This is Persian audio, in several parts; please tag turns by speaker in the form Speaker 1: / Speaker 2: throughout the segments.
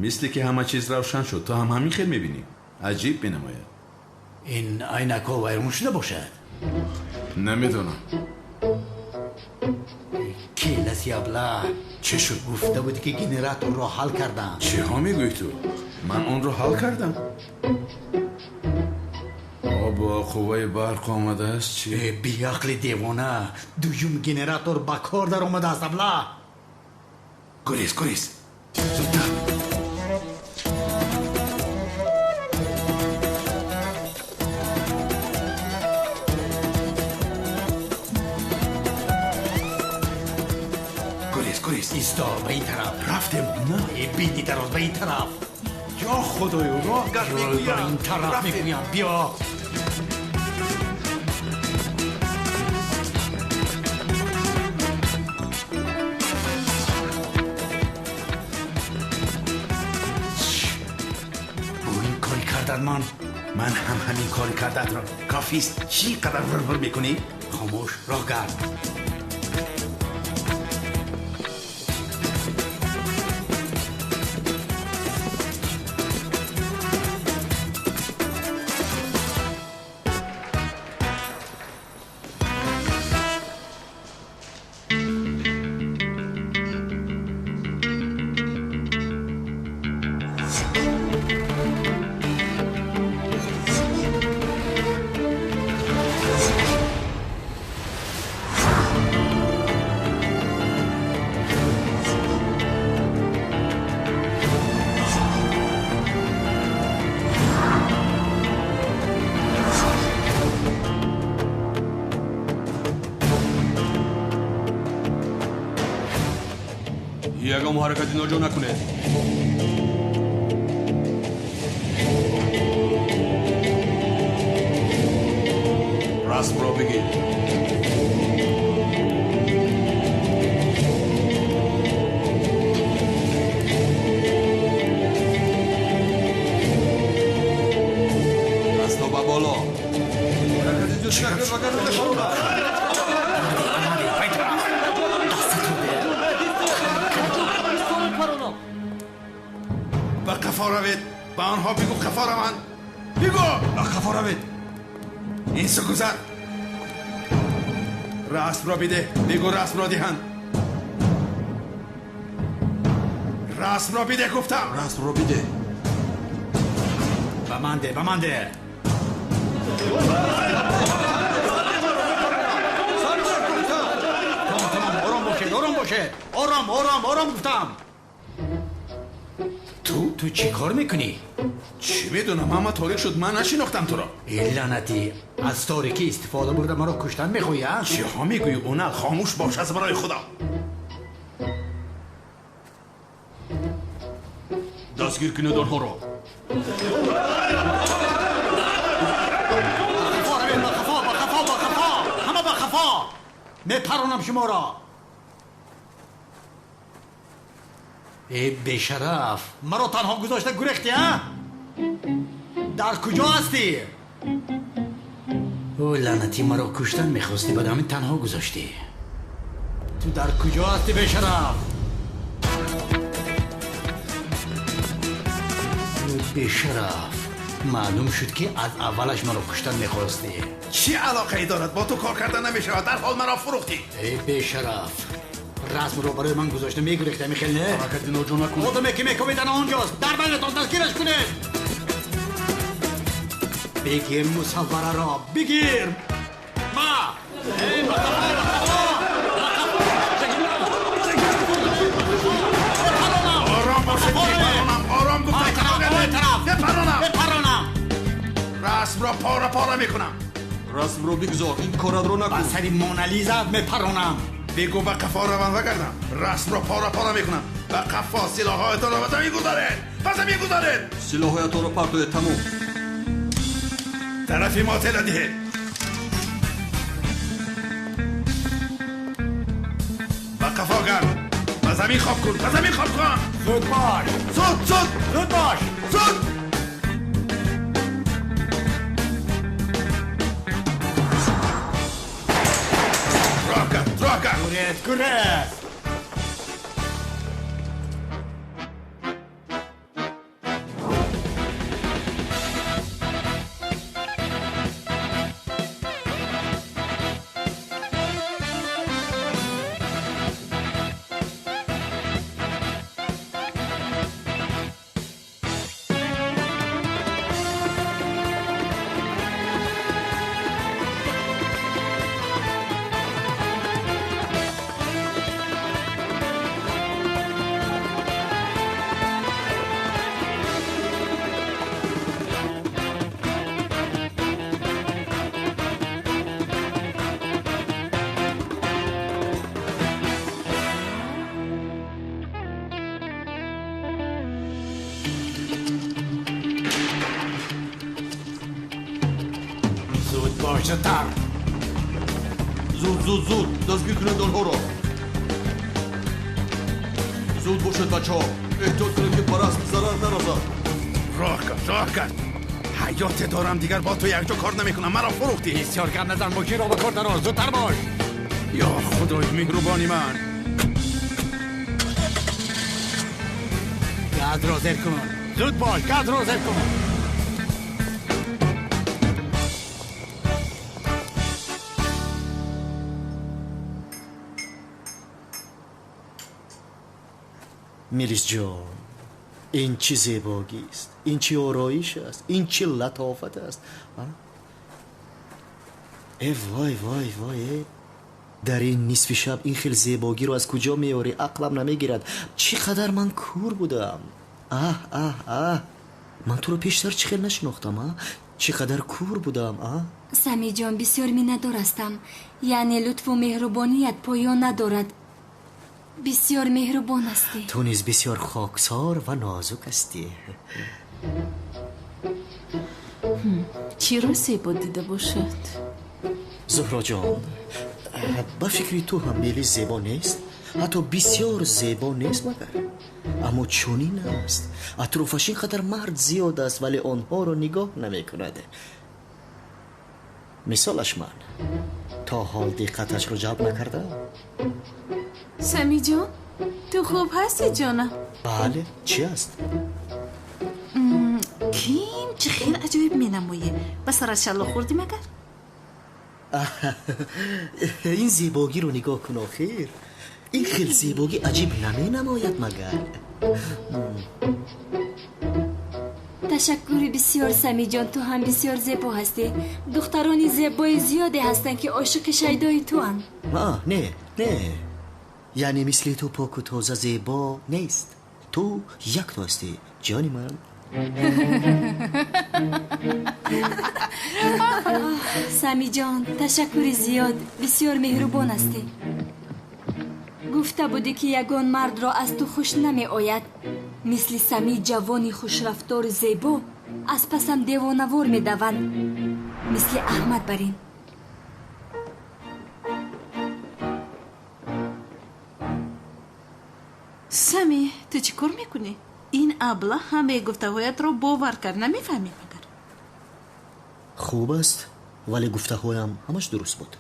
Speaker 1: مثل که همه چیز روشن شد. تو هم همین خیل میبینی. عجیب بنماید.
Speaker 2: این عینک ها ویرون شده باشد؟
Speaker 1: نمیدونم.
Speaker 2: کیلسی ابله
Speaker 1: چه شد؟
Speaker 2: گفته بودی که گنراتور رو حل کردم.
Speaker 1: چه ها میگوی تو؟ من اون رو حل کردم. با قوه برق آمده است. چی؟
Speaker 2: بی عقل دیوانه، دویم گنراتور با کار در آمده است ابله.
Speaker 1: گریز زودتر. گریز
Speaker 2: ایستا به این طرف.
Speaker 1: رفتیم.
Speaker 2: نه بیدی طرف به این طرف.
Speaker 1: یا خدایا راه گرد
Speaker 2: به
Speaker 1: میگویم.
Speaker 2: این طرف میگویم بیا.
Speaker 1: من هم همین کاری کردت را. کافیست. چی قدر ورور میکنی؟
Speaker 2: خاموش راه گرد.
Speaker 3: یگام حرکتی ناجا نکنه. رسم را بگیر. دستا به بالا. حرکتی جوش نکنه وگرنه بخواه.
Speaker 1: با قفا روید. با آنها بگو قفا روند. بگو با قفا روید. این سو گذر. رسم را بیده. بگو رسم را دیهند. رسم را بیده گفتم.
Speaker 3: رسم را بیده.
Speaker 2: به من ده. تمام آرام گفتم. تو چی کار میکنی؟
Speaker 1: چی میدونم همه تاریک شد. من نشناختم تو را.
Speaker 2: ای لعنتی، از تاریکی استفاده برده مرا کشتن میخوایی؟
Speaker 1: چی ها میگوی؟ اونل خاموش باش از برای خدا.
Speaker 3: دستگیر کنید آنها را.
Speaker 2: با خفا همه با خفا میپرونم شما را. ای بیشرف، مرا تنها گذاشته گریختی ها؟ در کجا هستی؟ او لعنتی، مرا کشتن میخواستی بعد همین تنها گذاشتی. تو در کجا هستی بیشرف؟ بیشرف، معلوم شد که از اولش مرا کشتن میخواستی.
Speaker 1: چی علاقه ای دارد؟ با تو کار کردن نمیشه. در حال مرا فروختی.
Speaker 2: ای بیشرف، رسم رو برای من گذاشته میگریخته میخیل نه؟
Speaker 3: حرکتی ناجا نکن.
Speaker 2: آدمه که میکویدن آنجاست. در بینتان دستگیرش کنید. بگیر مصوره را بگیر. ما ای
Speaker 1: آرام باشه. آرام گفتم.
Speaker 2: بپرانم.
Speaker 1: رسم را پارا میکنم.
Speaker 3: رسم را بگذار. این کارت را نکن.
Speaker 2: بسری مونالیزا میپرانم.
Speaker 1: بگو به قفا روند وگردم. رسم را پارا میکنم. به قفا سلاحایتان را بزن میگذارید.
Speaker 3: سلاحایت را پرتوی تموم.
Speaker 1: طرفی ما تله دیه. به قفا گرم. به زمین خواب کن.
Speaker 2: زود باش. زود باش.
Speaker 1: راه کرد.
Speaker 2: گریز. باش زودتر.
Speaker 3: زود دستگیر کنید آنها را. زود باشد بچه ها. احتیاط کنید که پرست ضرر نرسد.
Speaker 1: راه کن. حیات دارم دیگر با تو یک جا کار نمیکنم. مرا فروختی.
Speaker 2: بسیار گرم نزن با کی را بکار درار. زودتر باش.
Speaker 1: یا خدای مهربانی من.
Speaker 2: گاز را زیر کن. زود باش گاز را زیر کن.
Speaker 4: میلیس جان، این چی زیبایی است، این چی آرایش است، این چی لطافت است. ای وای وای وای، در این نصف شب این خیلی زیبایی رو از کجا میاری؟ عقلم نمیگیرد. چقدر من کور بودم. من تو رو پیشتر چخیل نشناختم. چقدر کور بودم.
Speaker 5: سمی جان بسیار میندار هستم. یعنی لطف و مهربانیت پایان ندارد. بسیار مهربان هستی.
Speaker 4: تو نیز بسیار خاکسار و نازک هستی.
Speaker 6: چی رو زیبا دیده باشد؟
Speaker 4: زهرا جان، با فکری تو هم بیلی زیبا نیست؟ حتی بسیار زیبا نیست مگر؟ اما چونین است. اطرافش اینقدر مرد زیاد است ولی آنها رو نگاه نمی کند. مثالش من تا حال دقتش رو جلب نکرده.
Speaker 6: سمی جان، تو خوب هستی جانم؟
Speaker 4: بله، چی است؟
Speaker 6: کیم چه خیلی عجایب می نمویه. به سرت شلا خوردی مگر؟
Speaker 4: این زیبایی رو نگاه کن آخر. این خیلی زیبایی عجیب نمی نماید مگر؟
Speaker 5: تشکر بسیار سمی جان. تو هم بسیار زیبا هستی. دخترانی زیبای زیادی هستن که عاشق شیدای تو هم.
Speaker 4: نه یعنی مثل تو پاک و تازه زیبا نیست. تو یک تو هستی جانی من.
Speaker 5: سمی جان تشکر زیاد. بسیار مهربان هستی. گفته بودی که یگان مرد را از تو خوش نمی آید. مثل سمی جوانی خوش رفتار زیبا از پسم دیوانوار می دوند. مثل احمد برین.
Speaker 6: سمی تو چی کار میکنی؟ این ابله همه گفته هایت رو باور کرد. نمیفهمی مگر؟
Speaker 4: خوب است ولی گفته هایم همش درست بود.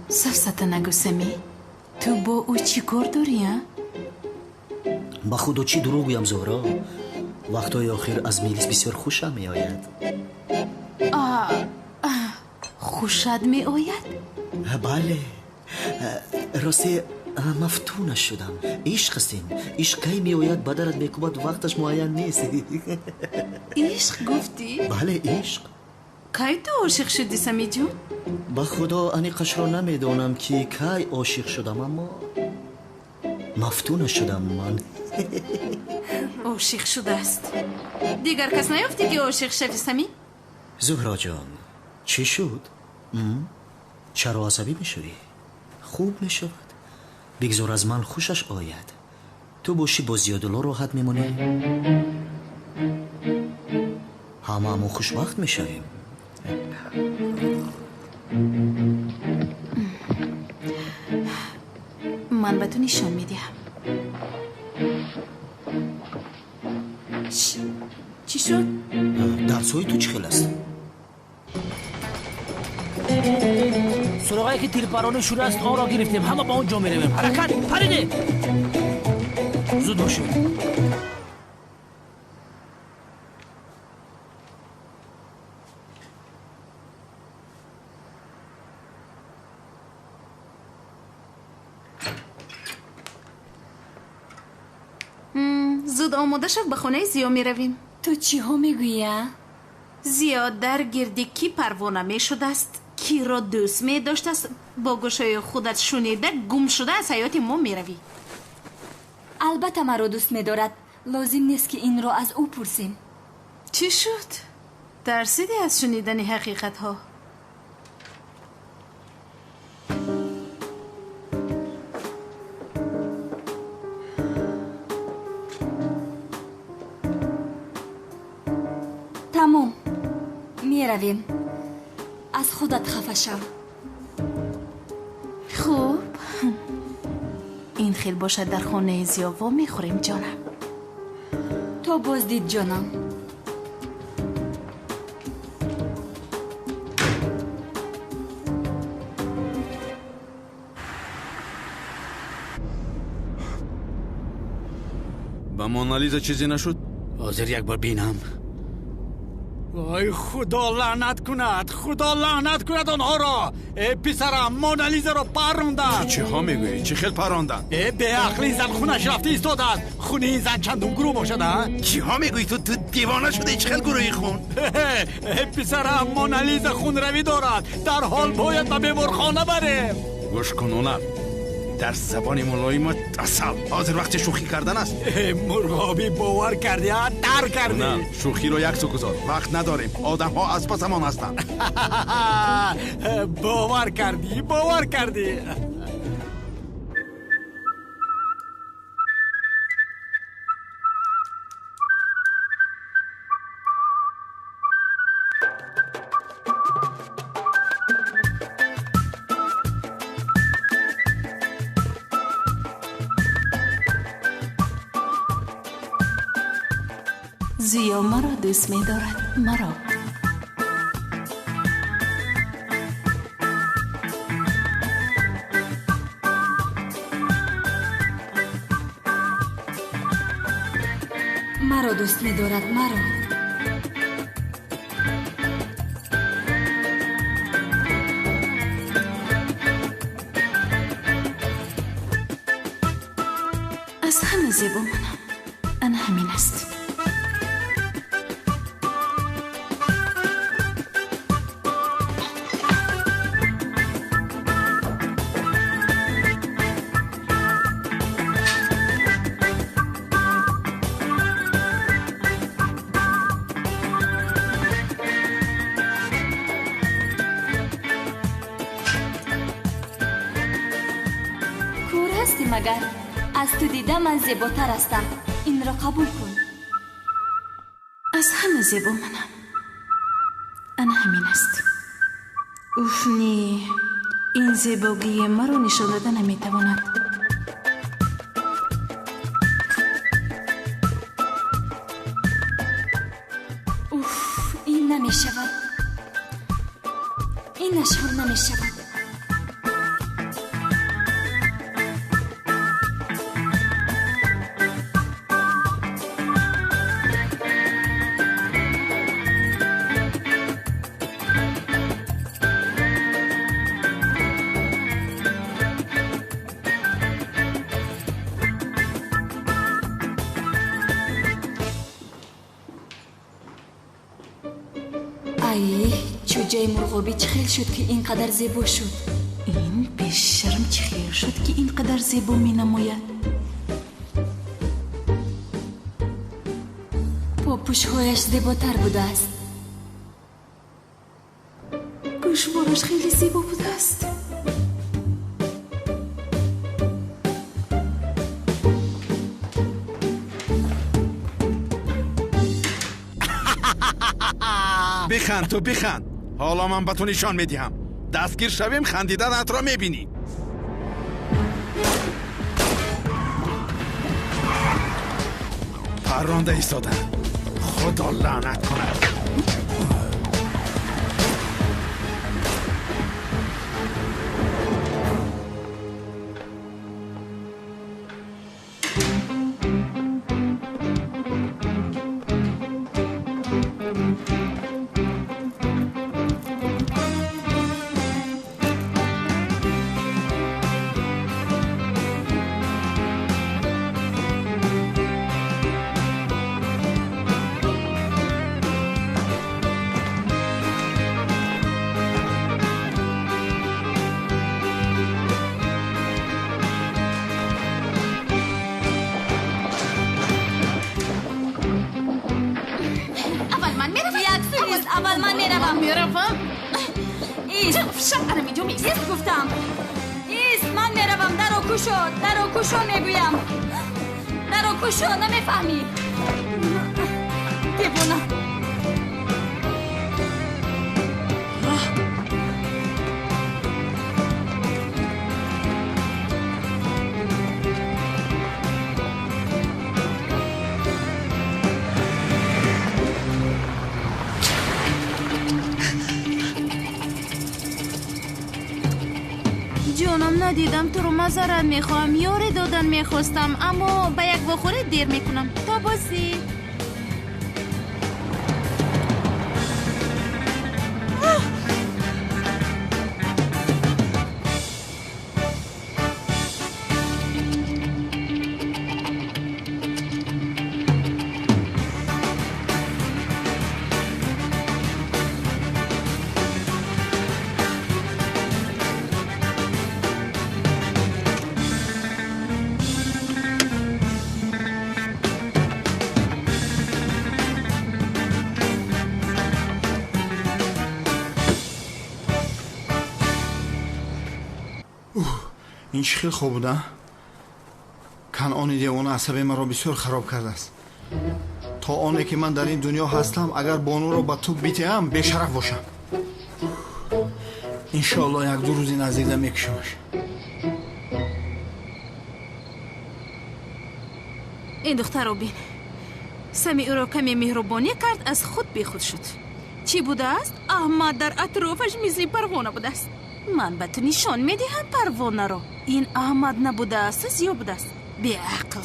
Speaker 6: سفسته نگو سمی. تو با او چی کار داری؟
Speaker 4: با خدا چی دروغ گویم زهرا؟ وقتای آخر از میلیس بسیار خوشم می آید.
Speaker 6: خوشت می آید؟
Speaker 4: بله، راستی مفتونش شدم. عشق هستیم. عشق کی می آید بدرت می کند وقتش معین نیست.
Speaker 6: عشق گفتی؟
Speaker 4: بله عشق.
Speaker 6: کی تو عاشق شدی سمی جون؟
Speaker 4: با خدا انیقش را نمیدانم که کی عاشق شدم اما مفتونش شدم من.
Speaker 6: عاشق شده است. دیگر کس نیافتی که عاشق شدی سمی؟
Speaker 4: زهرا جان چی شد؟ چرا عصبی میشوی؟ خوب میشود. بگذار از من خوشش آید. تو باشی با زیادلو راحت میمونی. همه خوشبخت میشویم.
Speaker 6: من به تو نشان میدیم. چی شد؟
Speaker 4: درسای تو چی خیل است؟
Speaker 7: سراغایی که تیر پرانه شده است آن را گرفتیم. همه با اونجا میرویم. حرکت پریده. زود باشید.
Speaker 6: زود آماده شد به خانه زیا میرویم.
Speaker 5: تو چی ها میگویی؟
Speaker 6: زیا در گردی کی پروانه می شده است، کی را دوست می داشت است، با گوشای خودت شنیده گم شده از حیات ما می روی.
Speaker 5: البته مرا دوست می دارد. لازم نیست که این را از او پرسیم.
Speaker 6: چی شد؟ ترسیدی از شنیدن حقیقت ها؟
Speaker 5: تمام می رویم. از خودت خفه شو.
Speaker 6: خوب این خیل باشد در خانه زیاوا میخوریم جانم.
Speaker 5: تو بازدید جانم.
Speaker 3: با مونالیزا چیزی نشد؟
Speaker 2: حاضر یک بار بینم. وای خدا لعنت کند، خدا لعنت کند آنها را. ای پسرم مونالیزا را پروندن.
Speaker 1: چه ها میگویی؟ چه خیل پراندن؟
Speaker 2: ای به عقلی زن خونش رفته ایستاده است. خونه این زن چندون گروه باشد؟
Speaker 1: چی ها میگویی؟ تو دیوانه شده؟ چه خیل گروهی خون؟
Speaker 2: ای پسرم مونالیزا خون روی دارد، در حال باید به بیمارخانه بریم.
Speaker 1: گوش کن اونر، در زبان ملایم اصل حاضر وقت شوخی کردن است.
Speaker 2: مرغابی باور کردی ها؟ در کردی.
Speaker 1: نه شوخی رو یک سو گذار، وقت نداریم. آدم ها از پسمان هستند.
Speaker 2: باور کردی، باور کردی.
Speaker 6: زیا مرا دوست می دارد. مرا
Speaker 5: مرا دوست می دارد. مرا
Speaker 6: از همه زیبا منم. انا همین است.
Speaker 5: کور هستی مگر؟ از تو دیده من زیباتر هستم. این را قبول کن.
Speaker 6: از همه زیبا منم. انا همین است. اوف نی، این زیباگی مرا نشان داده نمیتواند.
Speaker 5: اوف این نمی شود. این نشان نمی شود. ای چوجه مرغابی چه خیل شد که اینقدر زیبا شد.
Speaker 6: این بیشرم چه خیر شد که اینقدر زیبا می نماید.
Speaker 5: پاپوشهایش زیباتر بوده است.
Speaker 6: گوشوارش خیلی زیبا بوده است.
Speaker 1: بخند تو بخند. حالا من به تو نشان میدهم. دستگیر شویم خندیدنت را میبینی. پرانده ایستادن. خدا لعنت کند.
Speaker 5: اول من میروم.
Speaker 6: میروم.
Speaker 5: ایست.
Speaker 6: انا میجوم.
Speaker 5: ایست گفتم. ایست من میروم. درو کوشو میگویم. درو کوشو نمیفهمی. دیوانه.
Speaker 6: ندیدم تو رو معذرت میخوام. یاری دادن میخواستم اما به یک واخوری دیر میکنم. تا بازی.
Speaker 1: این چی خیلی خوب بوده. کنعان دیوانه عصبی من را بسیار خراب کرده است. تا آنه که من در این دنیا هستم اگر بانو را به تو بیتیم بیشرف باشم. انشاءالله یک دو روزی نزدیک میکشمش.
Speaker 6: این دختر رو بین. سمی او را کمی مهربانی کرد از خود بی خود شد. چی بوده است؟ احمد در اطرافش مثل پروانه بوده است. من به تو نشان میدهم پروانه را. این احمد نبوده است، زیو بوده است. بی عقل.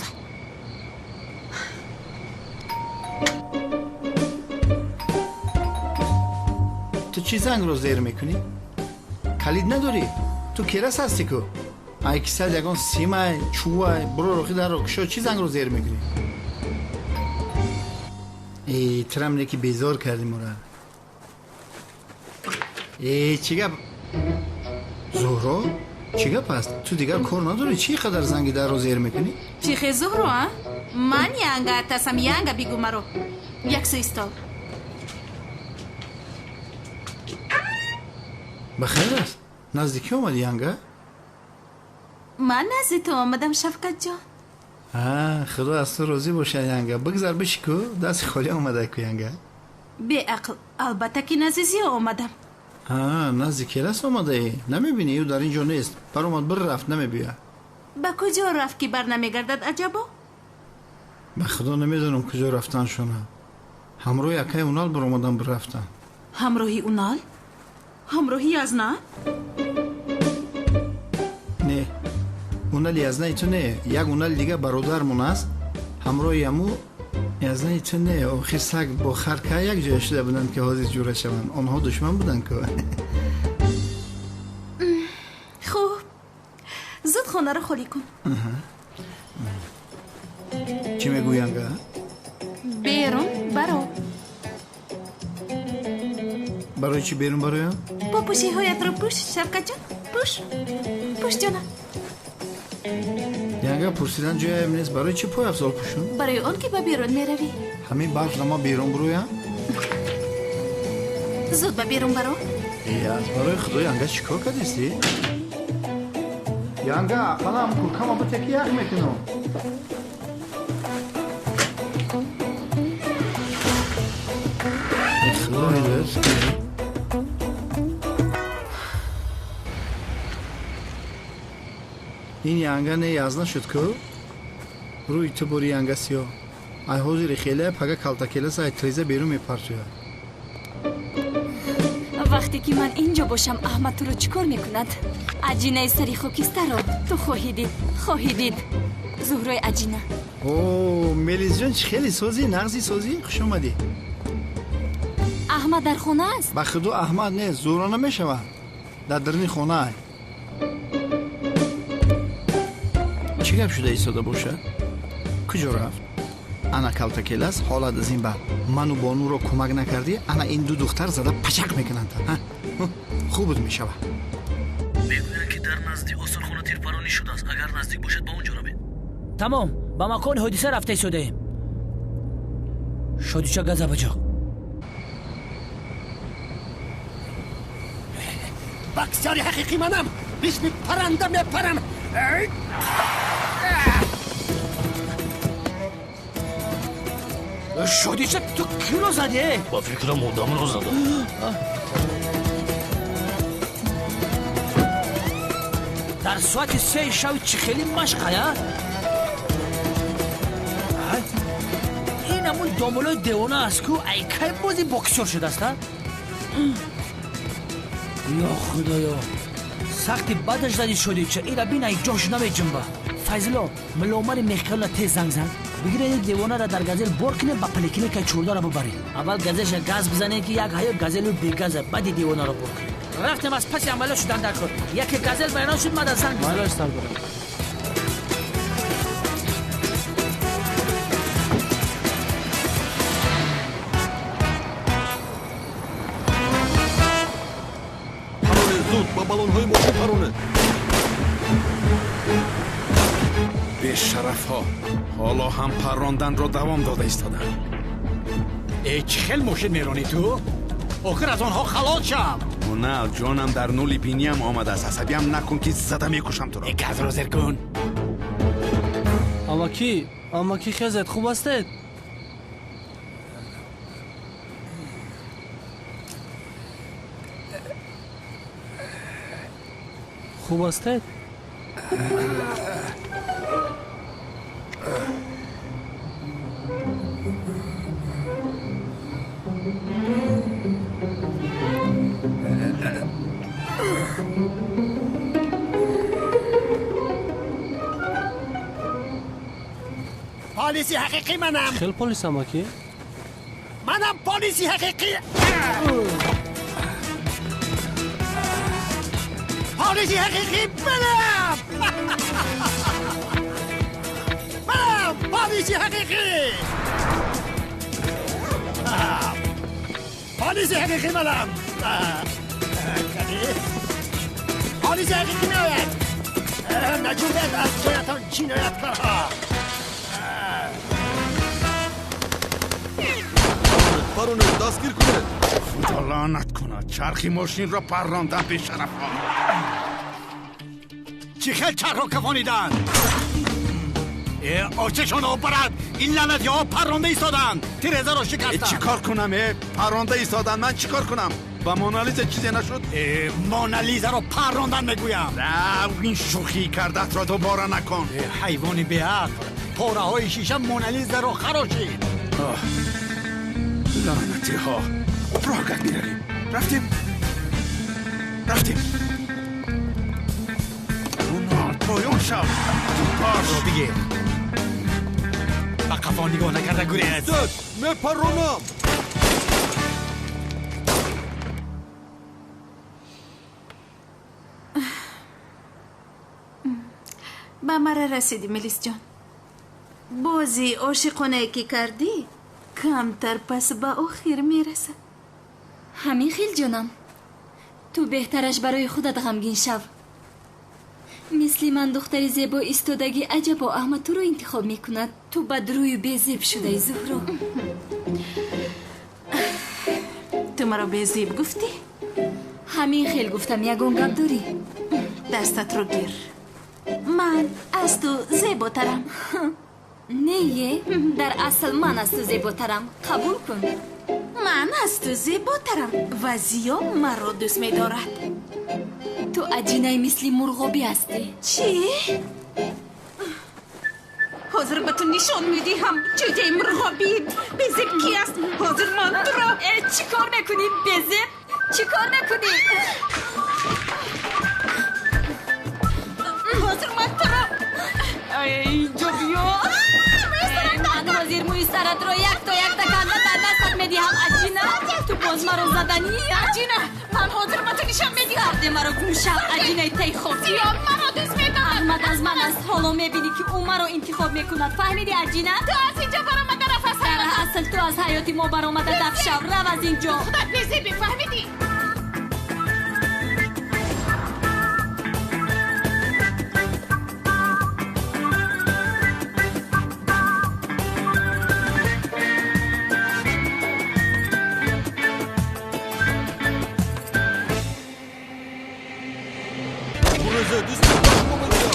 Speaker 1: تو چی زنگ رو زیر میکنی؟ کلید نداری؟ تو کلاس هستی که؟ ای کسد یکان سیمای چوبای برو رخی در رکشا چی زنگ رو زیر میکنی؟ ای ترم نیکی بیزار کردی مرا. ای چی گپ؟ زهرا؟ چی گپ است؟ تو دیگر کار نداری؟ چی قدر زنگی در رو زیر میکنی؟
Speaker 6: چی خیلی زهرا ها؟ من ینگه تسم ینگه بگو مرا. یک سو ایستال.
Speaker 1: بخیر است؟ نزدیکی آمدی ینگه؟
Speaker 6: من نزد تو آمدم شفقت جان.
Speaker 1: خدا از تو راضی باشه ینگه. بگذار بشی که دست خالی آمده که ینگه.
Speaker 6: بی عقل. البته که نزدیکی آمدم.
Speaker 1: نزدیک کلاس آمده ای؟ نمیبینی او در اینجا نیست. بر اومد بر رفت نمیبیه.
Speaker 6: به کجا رفت که بر نمیگردد عجبا؟
Speaker 1: به خدا نمیدونم کجا رفتن شونه. همراه یکای اونال بر اومدن بر رفتن.
Speaker 6: همراهی اونال؟ همراهی از نه؟
Speaker 1: نه اونال یزنه تو نه. یک اونال دیگه برادرمون است. همراه یمو یزنه تو نه. آخر سگ با خرکه یک جای شده بودن که حاضر جوره شوند. آنها دشمن بودن که
Speaker 6: خوب زود خانه رو خالی کن.
Speaker 1: چی میگوینگه؟
Speaker 6: بیرون برو.
Speaker 1: برای چی بیرون برایم؟
Speaker 6: با پوشی هایت رو پوش شفقت جان. پوش جانم.
Speaker 1: ینگه پرسیدن جایم نیست. برای چی پای افضل پوشون؟
Speaker 6: برای اون که به بیرون میروی.
Speaker 1: همین برف نما بیرون برویم؟
Speaker 6: زود به بیرون برو.
Speaker 1: از برای خدا ینگه چیکار کردیستی؟ ینگه قلم کلکم با تکی یخ میکنم. خدا هیدرست این ینگه نه یازنه شد که روی تو بری ینگه سیاه ای حوزی خیلی پگه کلتکیلس ای تریزه بیرون میپرتویه.
Speaker 5: وقتی که من اینجا باشم احمد تو رو چیکار میکند؟ عجینه سری خاکستر رو تو خواهی دید زهرای عجینه.
Speaker 1: اوه میلیز جان خیلی سازی نغزی سازی خوش اومدی.
Speaker 5: احمد در خونه است؟
Speaker 1: به خدا احمد نه زهرا نمیشوه در درنی خونه ای. چی گپ شده ایستاده باشه؟ کجا رفت؟ انا کلتکیلس حالت از این بعد منو بانو رو کمک نکردی انا این دو دختر زده پچک میکنند. خوب بود میشوه.
Speaker 7: میگویند که در نزدیک استخوان تیرپرانی شده است. اگر نزدیک باشد با اونجا روید. تمام به مکان حادثه رفته شده ایم. شادیچه گزه بجا.
Speaker 2: بکسیاری حقیقی منم. بیش میپرنده میپرم. شادیچه تو کی رو زدی؟
Speaker 7: با فکر مردم رو زده. در ساعت 3 شب چی خیلی مشقه یا؟ این همون دامولای دیوانه است که ای که بازی بکسور شده است. یا خدایا сахти бадаш зади шуди ча ира бина ик ҷош намеҷунба. Файзло миломари мехкална тез занг зан. Бигиред девонара дар газел бор кине ба поликлиника чурдора бубаред. Аввал газеша газ бизане ки як ҳаё газелу бегаза баъди девонаро бор кунед. рафтем аз паси амалиёт шудан дар кор. Яке газел байрон шуд мада занг бизан.
Speaker 8: Малаш сарбарам.
Speaker 3: زود با بالون‌های مخفی پرونه.
Speaker 2: бешарафҳо ҳоло ҳам парронданро давом дода истоданд. чӣ хел мошин меронӣ ту? охир аз онҳо халос шав.
Speaker 9: نه جانم در نولی بینیم آمده است. عصبیم نکن که زده میکشم تو را.
Speaker 2: газро зер кун.
Speaker 8: амаки хезед хуб астед? хуб астед?
Speaker 1: پلیسی حقیقی منم.
Speaker 8: خیلی پلیس амаки.
Speaker 1: منم پلیسی حقیقی. پلیسی حقیقی منم. منم پلیسی حقیقی. پلیسی حقیقی منم. پلیسی حقیقی میآید. نجومیت از جایتان جنایتکارها.
Speaker 3: پرونه دستگیر کنه.
Speaker 9: خدا لعنت کنه چرخی ماشین را پراندن بی‌شرف‌ها.
Speaker 2: چی خیل چرخ رو کفانیدن؟ آچشان آب برد. این لعنتی ها پرانده ایستادن. تیرزه رو شکستن.
Speaker 9: چی کار کنم؟ پرانده ایستادن من چی کار کنم؟ با مونالیزا چیزی نشد؟
Speaker 2: مونالیزا رو پراندن میگویم.
Speaker 9: نه این شوخی کردت را دوباره نکن.
Speaker 2: حیوانی به عقل. پاره های شیشه مونالیزا رو خراشید.
Speaker 9: لعنتی ها راه گرد میرویم. رفتیم اونا پایان شو.
Speaker 2: پار رو بگیر. با قفا نگاه نکرده گریز.
Speaker 3: زد میپرونم.
Speaker 6: به مرا رسیدی ملیس جان. بازی عاشقانه که کردی کمتر پس به آخر میرسه.
Speaker 5: همین خیل جانم، تو بهترش برای خودت غمگین شو. مثل من دختری زیبا ایستادگی عجبا احمد تو رو انتخاب میکند. تو بدروی بیزیب شده زهرا.
Speaker 6: تو مرا بیزیب گفتی؟
Speaker 5: همین خیل گفتم. یگان گپ داری؟
Speaker 6: دستت رو گیر. من از تو زیباترم.
Speaker 5: نه در اصل من از تو زیباترم. قبول کن.
Speaker 6: من از تو زیباترم و زیا مرا دوست می‌دارد.
Speaker 5: تو عجینه مثل مرغابی هستی.
Speaker 6: چی؟ حاضر به تو نشان میدیم چه مرغابی بزیب کی است. حاضر من تو را
Speaker 5: چی کار میکنی بزیب؟ چی کار میکنی؟
Speaker 6: حاضر من تو را
Speaker 5: اینجا بیا. من حاضر موی سرت رو یک تا یک تکان در دستت میدیم. عجینه تو باز مرا زدنی.
Speaker 6: عجینه من حاضر من تو نشان میدیم.
Speaker 5: کرده مرا گوشم. عجینه تی خوفی.
Speaker 6: زیا مرا دوست می‌دارد.
Speaker 5: احمد از من است. حالا میبینی که او مرا انتخاب میکند. فهمیدی عجینه؟
Speaker 6: تو از اینجا برآمده رفت.
Speaker 5: در اصل تو از حیات ما برآمده دفع شو. رو از اینجا.
Speaker 6: خودت بزیبی فهمیدی؟
Speaker 3: پرونه دوست داشتم بگویم.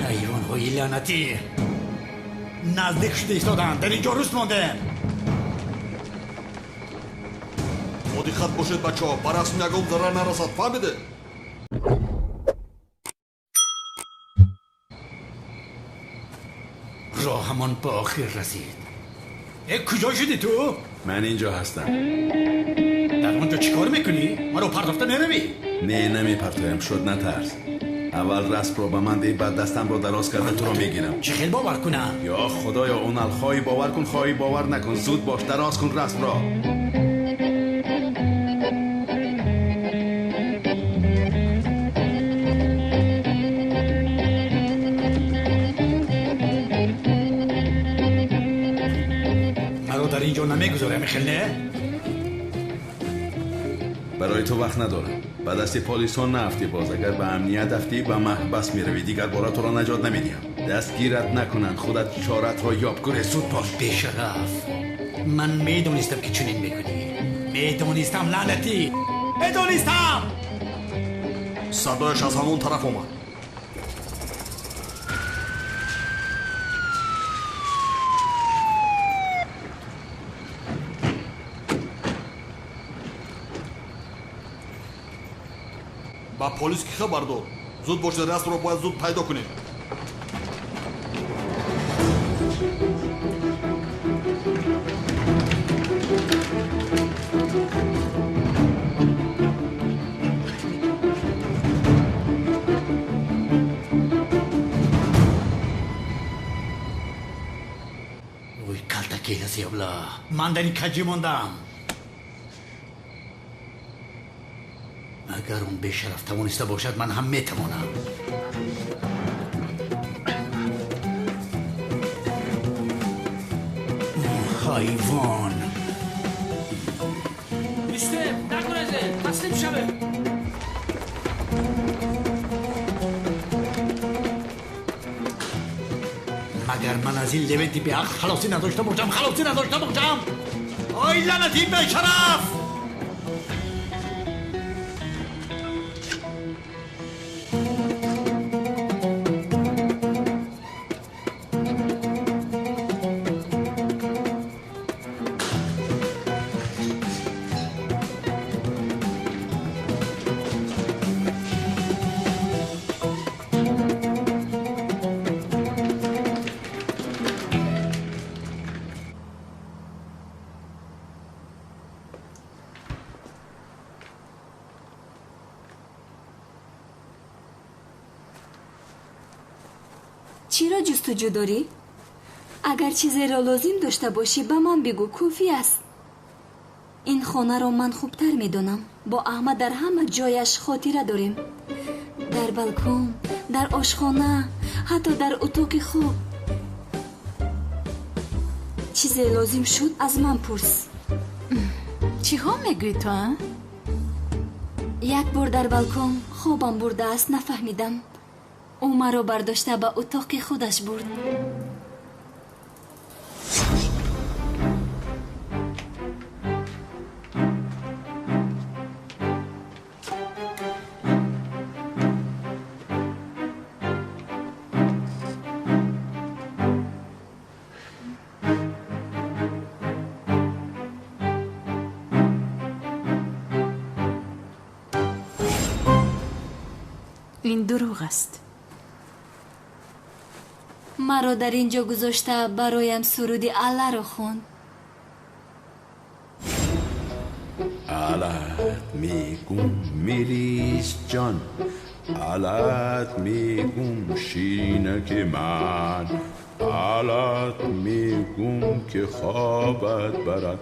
Speaker 2: حیوان های لعنتی نزدیک شده ایستادن. در اینجا روست مانده.
Speaker 3: مدیخت باشید بچه ها، پرست یکم ضرر نرسد. فهمیده؟
Speaker 2: راه همان به آخر رسید. کجا شدی تو؟
Speaker 9: من اینجا هستم.
Speaker 2: در اونجا چی کار میکنی؟ ما رو پرداخته نروی؟
Speaker 9: نه نمیپرتایم، شد نترس. اول رسم رو به من دی، بعد دستم رو دراز کرده تو رو میگیرم.
Speaker 2: چه خیلی باور کنم؟
Speaker 9: یا خدایا اونال، خواهی باور کن خواهی باور نکن، زود باش دراز کن رسم را.
Speaker 2: در اینجا نمیگذارم خیلی.
Speaker 9: برای تو وقت ندارم. به دست پلیس ها نفتی باز. اگر به امنیت افتی به محبس میروی. دیگر بارا تو را نجات نمیدیم. دستگیرت نکنن، خودت چارت را یاب کنه. زود باش.
Speaker 2: بیشرف، من میدونستم که چنین میکنی. میدونستم لعنتی، میدونستم.
Speaker 3: صدایش از همون طرف اومد. با پلیس که خبر دار. زود باشه، رسم رو باید زود پیدا کنیم.
Speaker 2: اوی کلتکی هستی ابلا. من در این کجی موندم. اگر اون بیشرف توانسته باشد من هم میتوانم. حیوان
Speaker 7: میسته نکنه تسلیم شبه.
Speaker 2: مگر من از این لبنتی به حق خلاصی نداشته باشم؟ آی لعنتی بیشرف!
Speaker 5: چرا جستجو داری؟ اگر چیزی را لازم داشته باشی به من بگو، کافی است. این خانه را من خوبتر میدونم. با احمد در همه جایش خاطره داریم. در بالکن، در آشخانه، حتی در اتاق خواب. چیزی لازم شد از من پرس.
Speaker 6: چی ها میگوی تو؟
Speaker 5: یک بار در بالکن خوابم برده است، نفهمیدم. او مرا برداشته به اتاق خودش برد.
Speaker 6: این دروغ است.
Speaker 5: مرا در اینجا گذاشته برایم سرود الله را خوند.
Speaker 9: علت میگم میلیس جان، علت میگم شینک من، علت میگم که خوابت برد،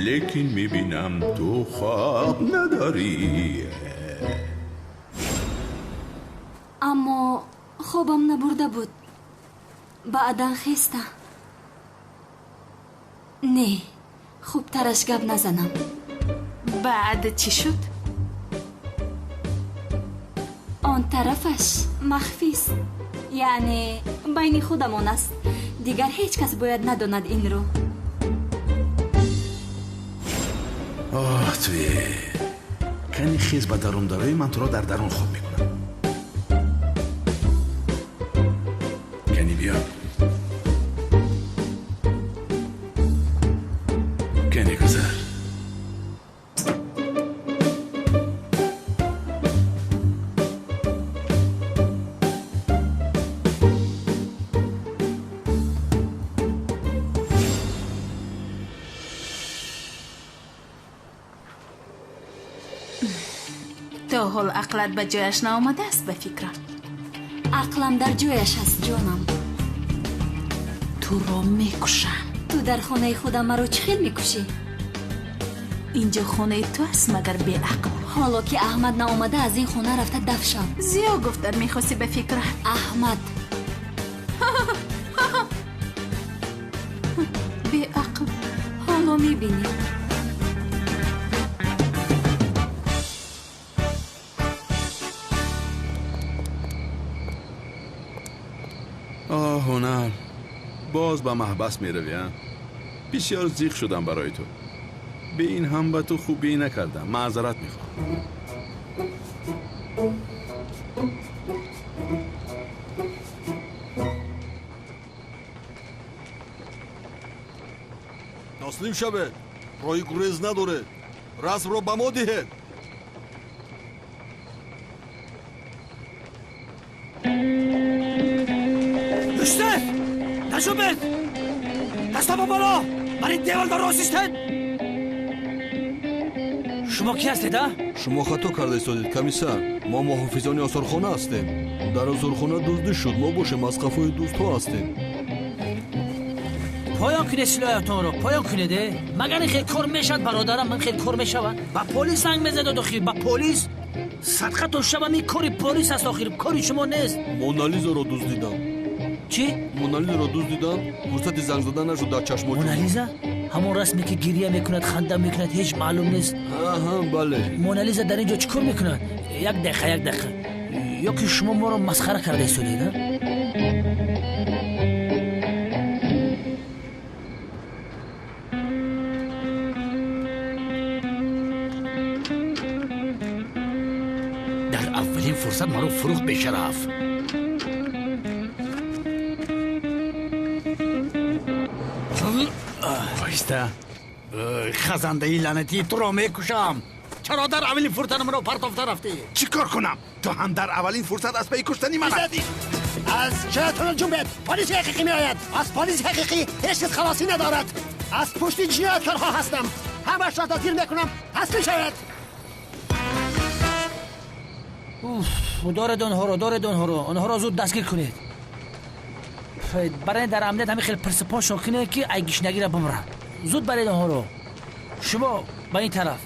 Speaker 9: لیکن میبینم تو خواب نداری.
Speaker 5: اما خوابم نبرده بود. بعدا خسته. نه، خوبترش گپ نزنم.
Speaker 6: بعد چی شد؟
Speaker 5: آن طرفش مخفی است. یعنی بین خودمان است. دیگر هیچ کس باید نداند این رو.
Speaker 9: آه توی کنی خیز به درون داره، من تو را در درون خواب میکنم. یعنی بیا کنی گذر
Speaker 6: تا حال عقلت به جایش نآمده است به فکرم.
Speaker 5: عقلم در جایش است جانم.
Speaker 6: تو را میکشم.
Speaker 5: تو در خانه خودم مرا چخیل میکشی؟
Speaker 6: اینجا خانه تو است مگر بی عقل.
Speaker 5: حالا که احمد نآمده از این خانه رفته دفع شو.
Speaker 6: زیاد گفتن میخواستی به فکرت.
Speaker 5: احمد
Speaker 6: بی عقل.
Speaker 5: حالا میبینی
Speaker 9: هنر باز به محبس می روی. بسیار زیغ شدم برای تو. به این هم به تو خوبی نکردم. معذرت می خواهم.
Speaker 3: таслим шавед. роҳи гурез надоред. расмро ба мо диҳед.
Speaker 7: Yusuf! Najobet! Dastama بالا! برای دیوالدار راست ایستاد! شما کی هستید ها؟
Speaker 3: шумо хато карда истодед комиссар. мо муҳофизони осорхона ҳастем. дар осорхона дуздӣ шуд. мо бошем аз қафои дӯстҳо ҳастем.
Speaker 7: پایان کنید سلاحتون رو پایان کنید مگر این خیلی کار میشد برادرم من خیلی کار میشود با پلیس سنگ میزد داخل با پلیس صدقه تو شب می کاری پلیس است آخر کاری شما نیست
Speaker 3: монализаро дуздидам.
Speaker 7: چی؟
Speaker 3: монализаро дуздидам. фурсати занг задан нашуд дар чашмо.
Speaker 7: مونالیزا؟ همون رسمی که گریه میکند خنده میکند هیچ معلوم نیست
Speaker 3: ها бале.
Speaker 7: مونالیزا در اینجا چیکار میکند؟ یک دقیقه یا که شما ما رو مسخره کرده ایستادید ها؟
Speaker 2: فرصت مرا فروخت به شرف. آیسته خزنده ای لعنتی تو را میکشم. چرا در اولین فرصت مرا پرتافته رفتی؟
Speaker 9: چی کار کنم؟ تو هم در اولین فرصت از پی کشتنی من هستی.
Speaker 10: از جهتون جنبید پلیس حقیقی می آید. از پلیس حقیقی هیچ کس خلاصی ندارد. از پشت جنایتکارها هستم. همش را دستگیر میکنم. تسلیم شود.
Speaker 7: دارید آنها را زود دستگیر کنید. برای در امنیت همین خیلی پرسپان شاکنه که ای گشنگی را بمرن. زود برید آنها را. شما به این طرف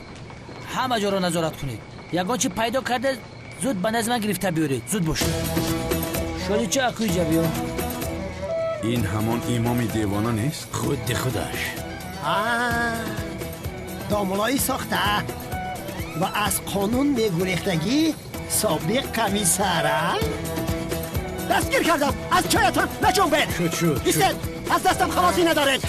Speaker 7: همه جا را نظارت کنید. یگان چی پیدا کرده زود به نظر من گرفته بیارید. زود باشید. شادی چه اکوی جبیو؟
Speaker 9: این همان امام دیوانه نیست؟
Speaker 2: خود خودش.
Speaker 10: دامولایی ساخته و از قانون میگریختگی سابق کمیسره دستگیر کردم. از چایتان نجنبید.
Speaker 2: شد
Speaker 10: ایستید. از دستم خلاصی ندارید.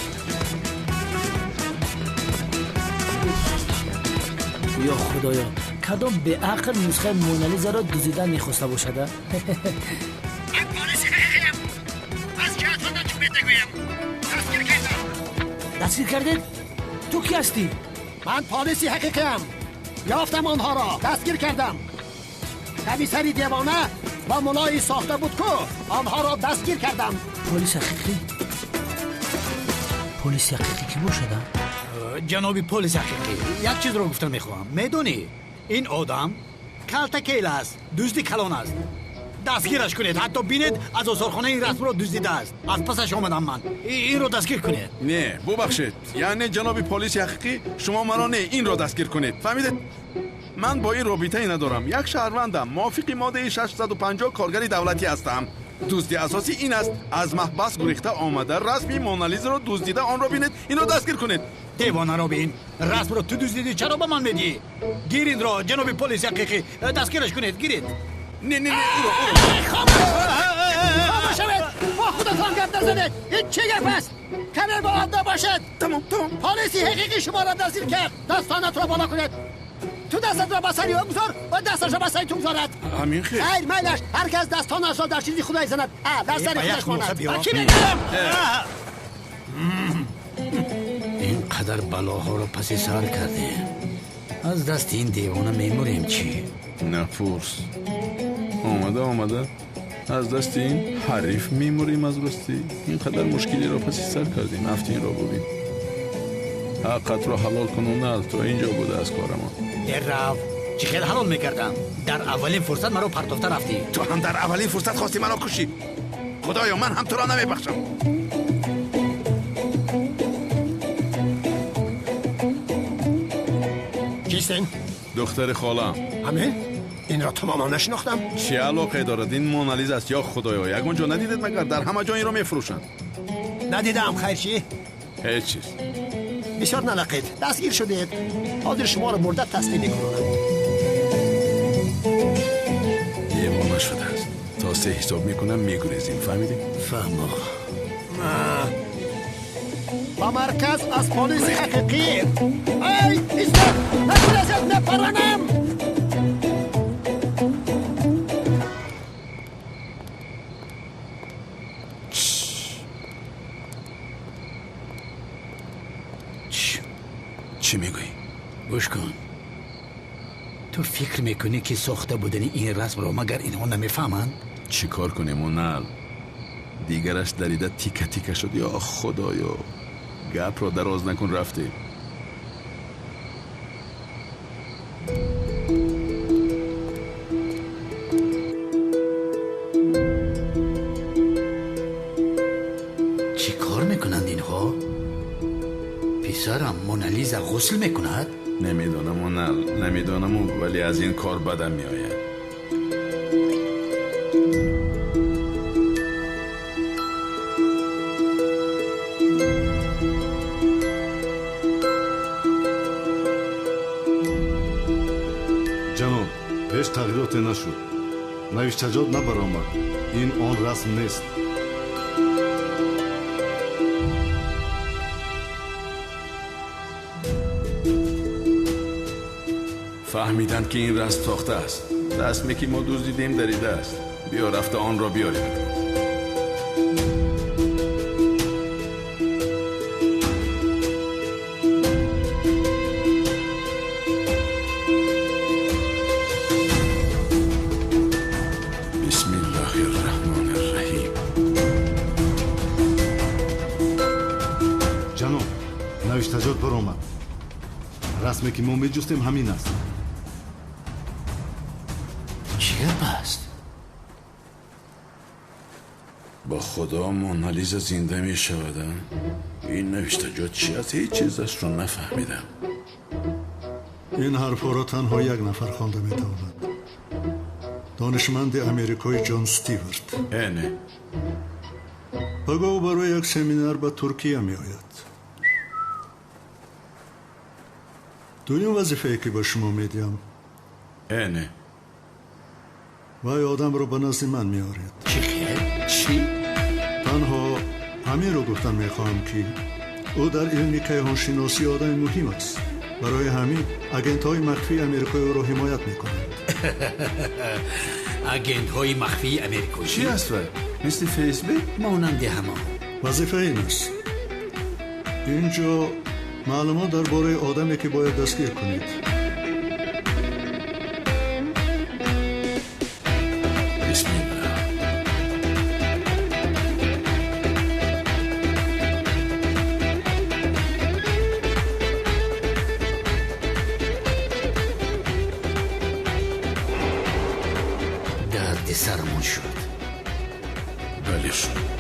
Speaker 7: یا خدایا کدام به عقل نسخه مونالیزا را دزدیدن میخواسته باشد؟
Speaker 10: من پلیس حقیقیم. از چایتان نجنبید نگویم. دستگیر کردم.
Speaker 7: دستگیر کردید؟ تو کی هستی؟
Speaker 10: من پلیسی حقیقیم. یافتم آنها را دستگیر کردم. کمیسری دیوانه و ملایی ساخته بود که آنها را دستگیر کردم.
Speaker 7: پلیس حقیقی کی باشد؟
Speaker 2: جنابی پلیس حقیقی یک چیز رو گفتم میخواهم. میدونی این آدم کلتکیل است. دزدی کلان است. دستگیرش کنید. حتی بینید از آثارخانه این رسم رو دزدیده است. از پسش آمدم من. این رو دستگیر کنید.
Speaker 9: نه ببخشید. یعنی جناب پلیس حقیقی شما مرا نه این رو دستگیر کنید. فهمیدید؟ من با این رابطه‌ای ندارم. یک شهروندم. موافق ماده 650 کارگری دولتی هستم. دزدی اساسی این است از محبس گریخته آمده رسمی مونالیزا رو دزدیده آن را بینید اینو دستگیر کنید.
Speaker 2: دیوانه رو بین. رسم رو تو دزدیدی چرا به من میدی؟ گیرید را جناب پلیس حقیقی دستگیرش کنید. گیرید.
Speaker 9: نه
Speaker 10: خاموش شوید. با خودتان گپ نزنید. این چه گپ است؟ کمر با آب نباشد.
Speaker 9: تمام.
Speaker 10: پلیسی حقیقی شما را دستگیر کرد. دستانت را بالا کنید. تو دستت را بسری او بذار و دستش را بسری تو بذارد.
Speaker 9: همین خیر.
Speaker 10: خیر میلش هر کس دستانش را در چیزی خدای زند. در سر خودش ماند. کی
Speaker 2: اینقدر بلاها رو پس سر کرده از دست این دیوانه میموریم چی؟
Speaker 9: نپرس. آمده از دست این حریف میموریم از راستی. اینقدر مشکلی را پس سر کردیم. هفتین را بودیم. حقت را حلال کن و نل تو اینجا بوده از کار ما.
Speaker 2: در رفت چی خیلی حلال میکردم. در اولین فرصت مرا پرتافته رفتی.
Speaker 9: تو هم در اولین فرصت خواستی منو کشی. خدایا من هم تو را نمیبخشم.
Speaker 10: کیستین؟
Speaker 9: دختر خالم.
Speaker 10: همین؟ این را تماما نشناختم.
Speaker 9: چه علاقه دارد این مونالیزا است یا خدایا؟ یگون جا ندیدید مگر در همه جا این را میفروشند؟
Speaker 10: ندیدم. خیر چی؟
Speaker 9: هیچ چیز.
Speaker 10: بسیار نلقید. دستگیر شدید. حاضر شما را برده تسلیم میکنم.
Speaker 9: دیوانه شده است. تا 3 حساب میکنم میگریزیم. فهمیدی؟
Speaker 2: فهمو.
Speaker 10: با مرکز از پلیس حقیقی. ای ایستا نکنید نپرانم.
Speaker 9: چی میگویی؟
Speaker 2: گوش کن. تو فکر میکنی که ساخته بودنی این رسم رو مگر اینها نمیفهمند؟
Speaker 9: چی کار کنیم اونال؟ دیگرش دریده تیکه تیکه شد. یا خدایا گپ را دراز نکن رفتی.
Speaker 2: چی کار میکنند اینها؟ پسرم مونالیزا غسل میکند؟
Speaker 9: نمیدانم اونال نمیدانم ولی از این کار بدم میآید.
Speaker 11: جناب هیچ تغییراتی نشد. نوشتجات نبرآمد. این آن رسم نیست.
Speaker 9: فهمیدند که این رسم ساخته است. رسمی که ما دزدیدیم دریده است. بیا رفته آن را بیاریم. بسم الله الرحمن الرحیم.
Speaker 11: جناب نوشتجات برآمد. رسمی که ما میجستیم همین است.
Speaker 2: چی است؟
Speaker 9: با خدا مونالیزا زنده می شود. این نوشتجات چی است؟ هیچ چیزش رو نفهمیدم.
Speaker 11: این حرفا را تنها یک نفر خوانده میتواند. دانشمند امریکایی جان استیوارت.
Speaker 9: نه.
Speaker 11: پگاه او برای یک سمینار به ترکیه می آید. دویم وظیفه‌ای که به شما میدیم.
Speaker 9: نه.
Speaker 11: وای آدم رو به نزد من میآورید.
Speaker 2: چی؟
Speaker 11: تنها همین رو گفتن میخواهم که او در علم کیهانشناسی آدم مهم است. برای همین اجنت های مخفی امریکایی او را حمایت میکنند.
Speaker 2: اجنت های مخفی امریکایی
Speaker 9: چی است وای؟ مثل فیسبوک؟
Speaker 2: مانند همان.
Speaker 11: وظیفه این است. اینجا معلومات درباره آدمی که باید دستگیر کنید.
Speaker 9: بسم الله.
Speaker 2: درد سرمون شد.
Speaker 9: بله شد.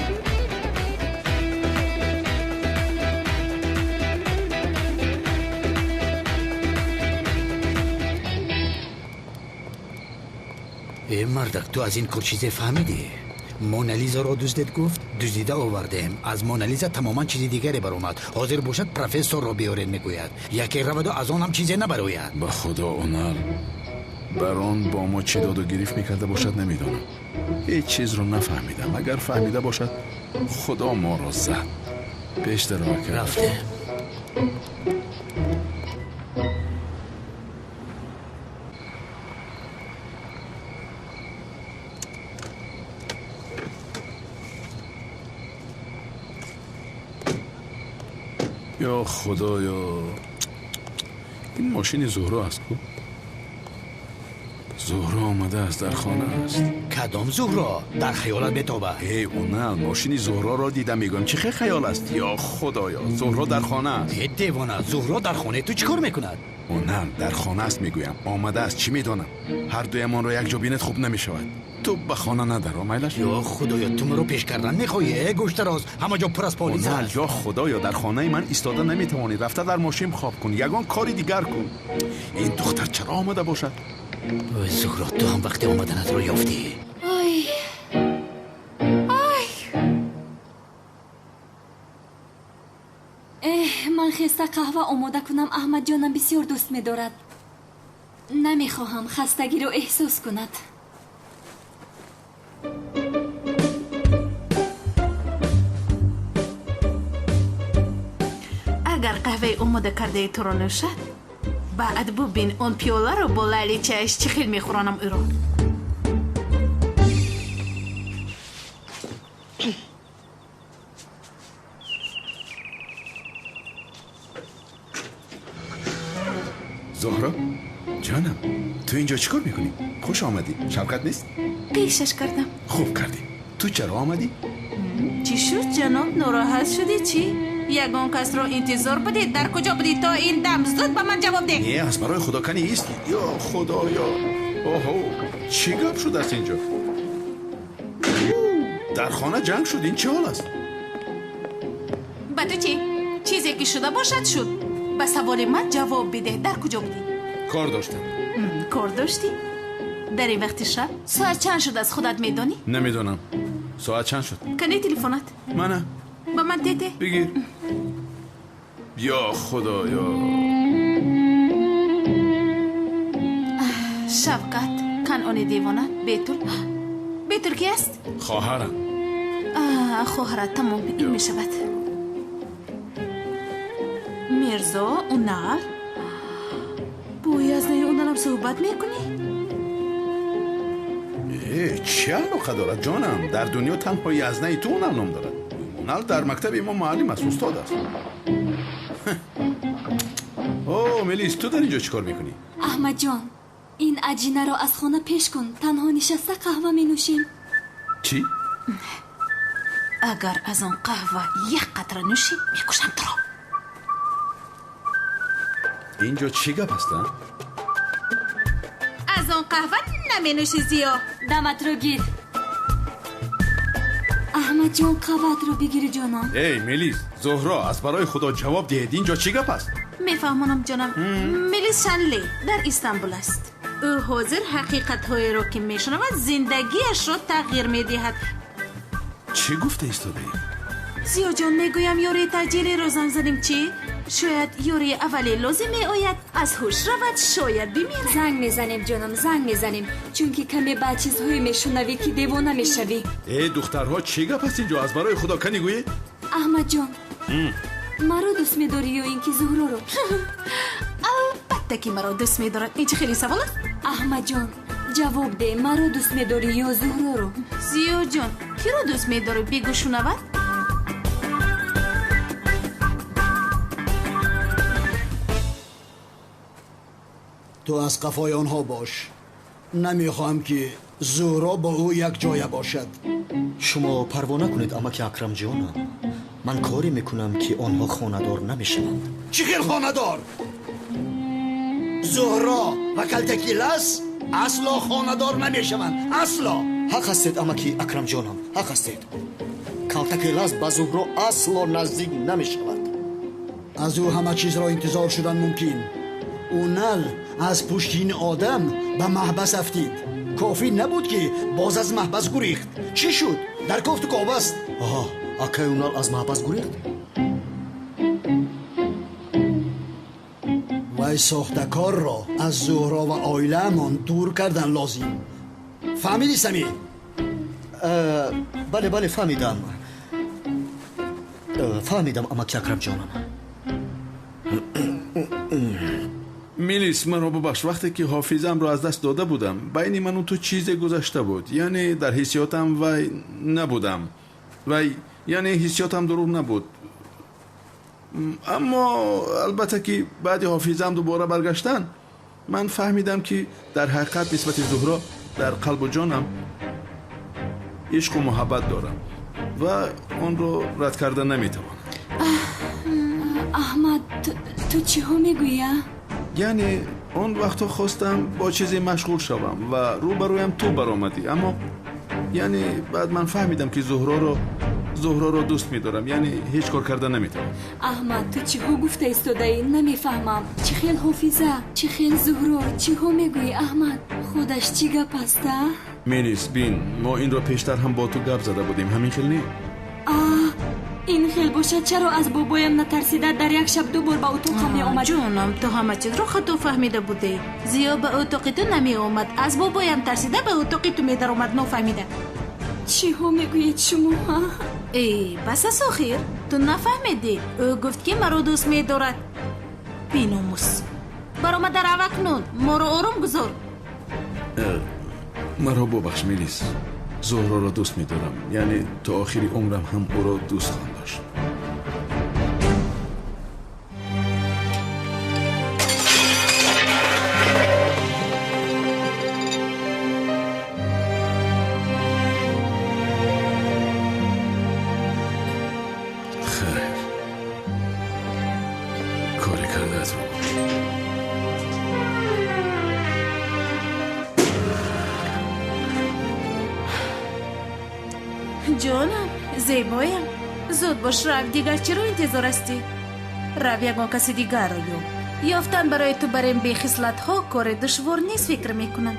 Speaker 2: ای مردک تو از این کار چیزی فهمیدی؟ مونالیزا را دزدید گفت دزدیده آوردیم. از مونالیزا تماما چیزی دیگری برآمد. حاضر باشد پروفسور را بیارین میگوید. یکی رود و از آن هم چیزی نبراید.
Speaker 9: با خدا اونال بران با ما چه داد و گریف میکرده باشد نمیدانم. هیچ چیز رو نفهمیدم. اگر فهمیده باشد خدا ما را زد. پیش راه کرد.
Speaker 2: رفته.
Speaker 9: یا خدایا، این ماشین زهرا است کو؟ زهرا آمده است، در خانه است.
Speaker 2: کدام زهرا در خیالت بتابه؟
Speaker 9: ای اونم ماشین زهرا را دیدم، میگم چه خیال است. یا خدایا، زهرا در خانه است.
Speaker 2: ای دیوانه، زهرا در خانه تو چیکار میکند؟
Speaker 9: اونم در خانه است، میگویم آمده است. چی میدانم، هر دویمان را یک جا بیند خوب نمیشود. تو به خانه ندارو میلش؟
Speaker 2: یا خدایا، تو مرا پیش کردن میخوایی؟ گوشتراز همه جا پر از پلیس است.
Speaker 9: یا خدایا، در خانه من ایستاده نمیتوانی، رفته در ماشین خواب کن، یگان کاری دیگر کن. این دختر چرا آمده باشد؟
Speaker 2: اوه زهرا، تو هم وقتی آمدنت رو یافتی.
Speaker 5: آی من خسته قهوه آماده کنم. احمد جانم بسیار دوست می‌دارد. نمیخواهم خستگی رو احساس کند.
Speaker 6: اگر قهوه آماده کرده تو رو نوشد، بعد ببین اون پیوله رو با لیلیچه‌اش چه خیلی میخورانم او رو.
Speaker 9: زهرا جانم، تو اینجا چیکار میکنی؟ خوش آمدی. شوکت نیست؟
Speaker 6: پیشش کردم.
Speaker 9: خوب کردی. تو چرا آمدی؟
Speaker 6: چی شد جناب، ناراحت شدی چی؟ یگان کس رو انتظار بدید. در کجا بودی تا این دم؟ زود به من جواب ده.
Speaker 9: نه از برای خدا کنی ایستی. یا خدایا، اوهو چی گپ شد است اینجا؟ در خانه جنگ شد، این چه حال است؟
Speaker 6: با تو چی؟ چیزی که شده باشد شد. به سوال من جواب بده. در کجا بودی؟
Speaker 9: کار داشتم.
Speaker 6: کار داشتی؟ در این وقت شب؟ ساعت چند شد از خودت میدانی؟
Speaker 9: نمیدونم. ساعت چند شد؟
Speaker 6: کنی تلفنت؟
Speaker 9: منه.
Speaker 6: با من تیته؟
Speaker 9: بگیر. یا خدایا.
Speaker 6: شفقت، کنعان دیوانه، بیتول کی است؟
Speaker 9: خواهرم.
Speaker 6: خواهرت، تمام این می شود. میرزا، اونال بوی از نه اونالم صحبت میکنی؟
Speaker 9: چه علاقه دارد جانم؟ در دنیا تنها یزنه تو اونال نام دارد. اونال در مکتب امام معلم است، استاد است. اوه ملیس، تو در اینجا چیکار میکنی؟
Speaker 5: احمد جان، این عجینه رو از خانه پیش کن. تنها نشسته قهوه می نوشیم.
Speaker 9: چی؟
Speaker 6: اگر از اون قهوه یک قطره نوشی میکشم تو را.
Speaker 9: اینجا چی گپ هست؟
Speaker 6: از اون قهوه نمی نوشی زیا.
Speaker 5: دمت رو گیر. احمد جان، قهوه رو بگیری جانم.
Speaker 9: ای ملیس، زهرا از برای خدا جواب دهید، اینجا چی گپ است؟
Speaker 6: میفهمانم جانم. ملیس شنلی در استانبول است. او حاضر حقیقت های رو که میشنود زندگیش رو تغییر میدهد.
Speaker 9: چی گفته ایستاده؟
Speaker 6: زیا جان، میگویم یوری تاجیلی رو زنگ زدیم. چی؟ شاید یوری اولی لازم می آید از هوش رود، شاید بمیره.
Speaker 5: زنگ میزنیم جانم، زنگ میزنیم، چون که کمی بعد چیزهایی میشنوی که دیوانه میشوی.
Speaker 9: ای دخترها چی گپ است اینجا؟ از برای خدا کنی گویی؟
Speaker 5: احمد جان، مرا دوست میداری یا اینکه زهرا رو؟
Speaker 6: البته که مرا دوست میدارد. این چه خیلی سوال است؟
Speaker 5: احمد جان جواب ده، مرا دوست میداری یا زهرا رو؟
Speaker 6: زیا جان، کی رو دوست میداری؟ بگو شنود.
Speaker 10: تو از قفای آنها باش. نمیخواهم که زهرا با او یک جای باشد.
Speaker 4: شما پروا نکنید امک اکرم جانم. من کاری میکنم که آنها خانه‌دار نمیشوند.
Speaker 10: چی خیل خانه‌دار؟ زهرا و کلتکیلس اصلا خانه‌دار نمیشوند، اصلا.
Speaker 4: حق هستید امکی اکرم جانم، حق هستید. کلتکیلس با زهرا اصلا نزدیک نمیشود.
Speaker 10: از او همه چیز را انتظار شدن ممکن. اونال از پشت این آدم به محبس افتید. کافی نبود که باز از محبس گریخت. چی شد؟ در کافت کعبه است.
Speaker 4: آها، اکی اونال از محبس گریخت؟
Speaker 10: وای ساختکار را از زهرا و آیله من دور کردن لازم. فهمیدی سمی؟
Speaker 4: بله فهمیدم. فهمیدم امکی اکرم جانم.
Speaker 9: میلیس مرا ببخش، وقتی که حافظم رو از دست داده بودم بین من و تو چیز گذشته بود. یعنی در حسیاتم وای نبودم. وای یعنی حسیاتم دروغ نبود. اما البته که بعد حافظم دوباره برگشتن من فهمیدم که در حقیقت نسبت زهرا در قلب و جانم عشق و محبت دارم و اون رو رد کردن نمیتوانم.
Speaker 5: احمد تو چی ها میگویی؟
Speaker 9: یعنی اون وقتا خواستم با چیزی مشغول شوم و روبرویم تو برآمدی، اما یعنی بعد من فهمیدم که زهرا رو دوست می‌دارم، یعنی هیچ کار کردن نمیتونم.
Speaker 5: احمد تو چی ها گفته ایستاده‌ای؟ نمیفهمم. چی خیل حافظه، چی خیل زهرا، چی ها میگویی احمد؟ خودش چی گپ است؟
Speaker 9: میلیس بین، ما این رو پیشتر هم با تو گپ زده بودیم، همین خیل نی؟
Speaker 5: این خیل باشه چرا از بابایم نترسیده در یک شب دو بار به اتاقم می آمد؟
Speaker 6: جونم تو همه چیز رو خود تو فهمیده بودی. زیاد به اتاق تو نمی آمد، از بابایم ترسیده به اتاق تو می در آمد. نفهمیده.
Speaker 5: چی ها میگویید شما؟
Speaker 6: ای بس از آخر تو نفهمیدی. او گفت که مرا دوست می دارد. بیناموس برآمد در اکنون ما رو آروم گذار.
Speaker 9: مرا ببخش میلیس، زهرا رو دوست می‌دارم، یعنی تا آخری عمرم هم او رو دوست خواهم داشت. خیر کاری کرده از رو
Speaker 6: جانم زیبایم زود باش رو دیگر چرا انتظار هستی؟ رو یکان کسی دیگر رو یافتن برای تو بریم به خصلت ها کار دشوار نیست فکر میکنم.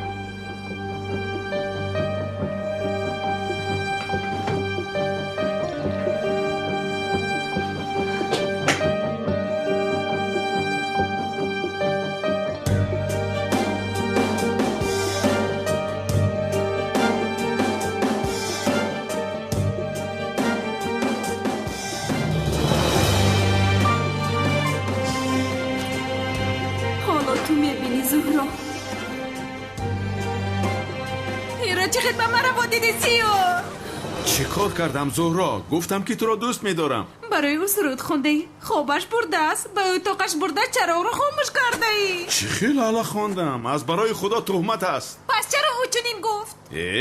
Speaker 5: تو میبینی زهرا؟
Speaker 6: ایرا چه خدمت مرا با دیدی سیو؟
Speaker 9: چی کار کردم زهرا؟ گفتم که تو را دوست می‌دارم.
Speaker 6: برای او سرود خونده ای؟ خوابش برده است؟ به اتاقش برده چرا او را خاموش کرده ای؟
Speaker 9: چی خیل حالا خواندم؟ از برای خدا تهمت است.
Speaker 6: پس چرا او چنین گفت؟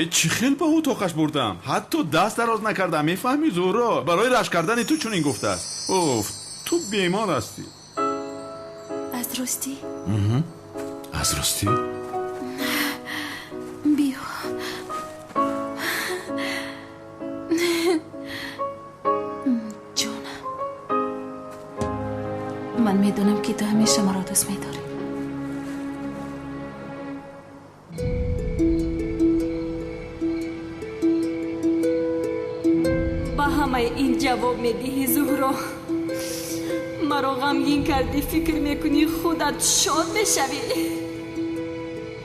Speaker 9: چی خیل به اتاقش بردم؟ حتی دست دراز نکردم. میفهمی زهرا؟ برای رش کردن تو چنین گفته است. اوف تو بیمار هستی.
Speaker 6: از راستی؟
Speaker 9: از راستی؟
Speaker 6: بیا جانم من میدونم که تو همیشه مرا دوست میداری.
Speaker 5: با همه این جواب میدهی زهرا؟ مرا غمگین کردی، فکر میکنی خودت شاد بشوی.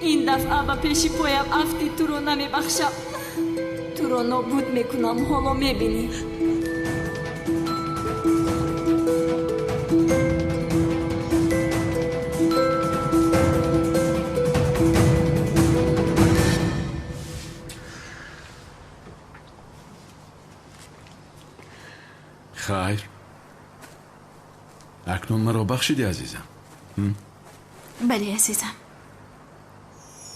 Speaker 5: این دفعه به پیش پایم افتی تو رو نمیبخشم، تو رو نابود میکنم. حالا میبینی
Speaker 9: خیر اکنون مرا بخشیدی عزیزم.
Speaker 6: بله عزیزم.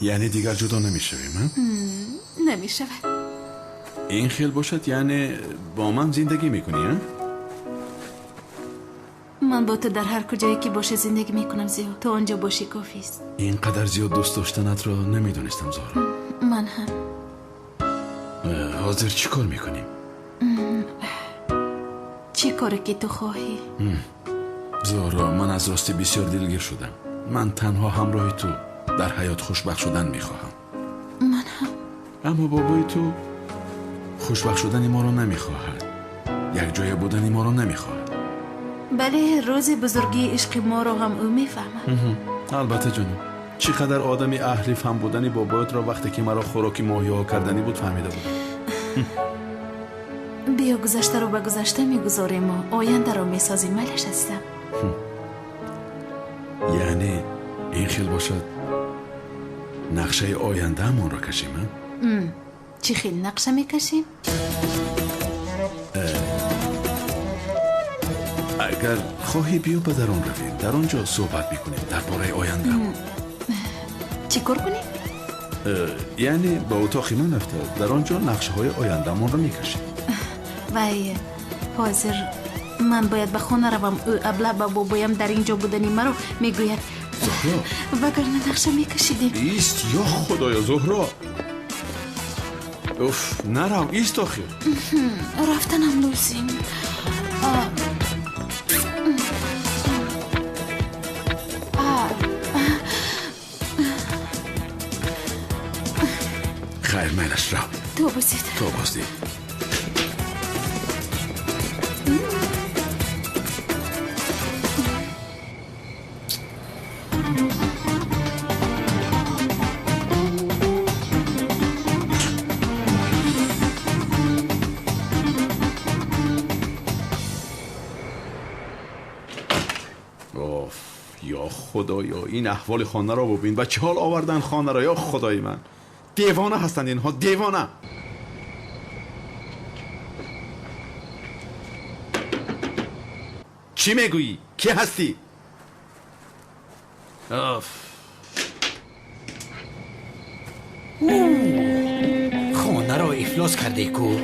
Speaker 9: یعنی دیگر جدا نمیشویم؟
Speaker 6: نمیشود.
Speaker 9: این خیل باشد یعنی با من زندگی میکنی؟
Speaker 6: من با تو در هر کجایی که باشه زندگی میکنم زیاد. تو آنجا باشی کافی است.
Speaker 9: اینقدر زیاد دوست داشتنت رو نمیدونستم زهرا.
Speaker 6: من هم.
Speaker 9: حاضر چی کار میکنیم؟
Speaker 6: چی کاری که تو خواهی؟
Speaker 9: زهرا من از راستی بسیار دلگیر شدم. من تنها همراه تو در حیات خوشبخت شدن میخواهم.
Speaker 6: من هم.
Speaker 9: اما بابای تو خوشبخت شدن ما رو نمیخواهد، یک جای بودن ما رو نمیخواهد.
Speaker 6: بله روز بزرگی عشق ما رو هم او میفهمد.
Speaker 9: البته جانم، چقدر آدمی اهلی فهم بودنی بابایت را وقتی که مرا خوراکی ماهی‌ها کردنی بود فهمیده بود.
Speaker 6: بیا گذشته رو به گذشته میگذاریم و آینده رو میسازیم. ملش هستم.
Speaker 9: یعنی این خیل باشد نقشه آینده همون را کشیم؟
Speaker 6: چی خیل نقشه میکشیم؟
Speaker 9: اگر خواهی بیا به درون رویم، در آنجا صحبت میکنیم درباره آینده.
Speaker 6: چی کار کنیم؟
Speaker 9: یعنی به اتاقی من رفته در آنجا نقشه های آینده‌مان رو میکشیم.
Speaker 6: وای حاضر من باید به خانه روم. او ابله با بابایم در اینجا بودنی مرا میگوید
Speaker 9: زهرا
Speaker 6: وگرنه نقشه میکشیدیم.
Speaker 9: ایست یا خدایا زهرا. اوف نرو ایست آخه.
Speaker 6: رفتنم لازم.
Speaker 9: خیر میلش رو
Speaker 6: تو بسید.
Speaker 9: تو بازدی. یا خدایا این احوال خانه را ببین و چه حال آوردن خانه را. یا خدای من دیوانه هستند اینها، دیوانه. چی میگویی؟ کی هستی؟
Speaker 2: خانه را افلاس کرده کو.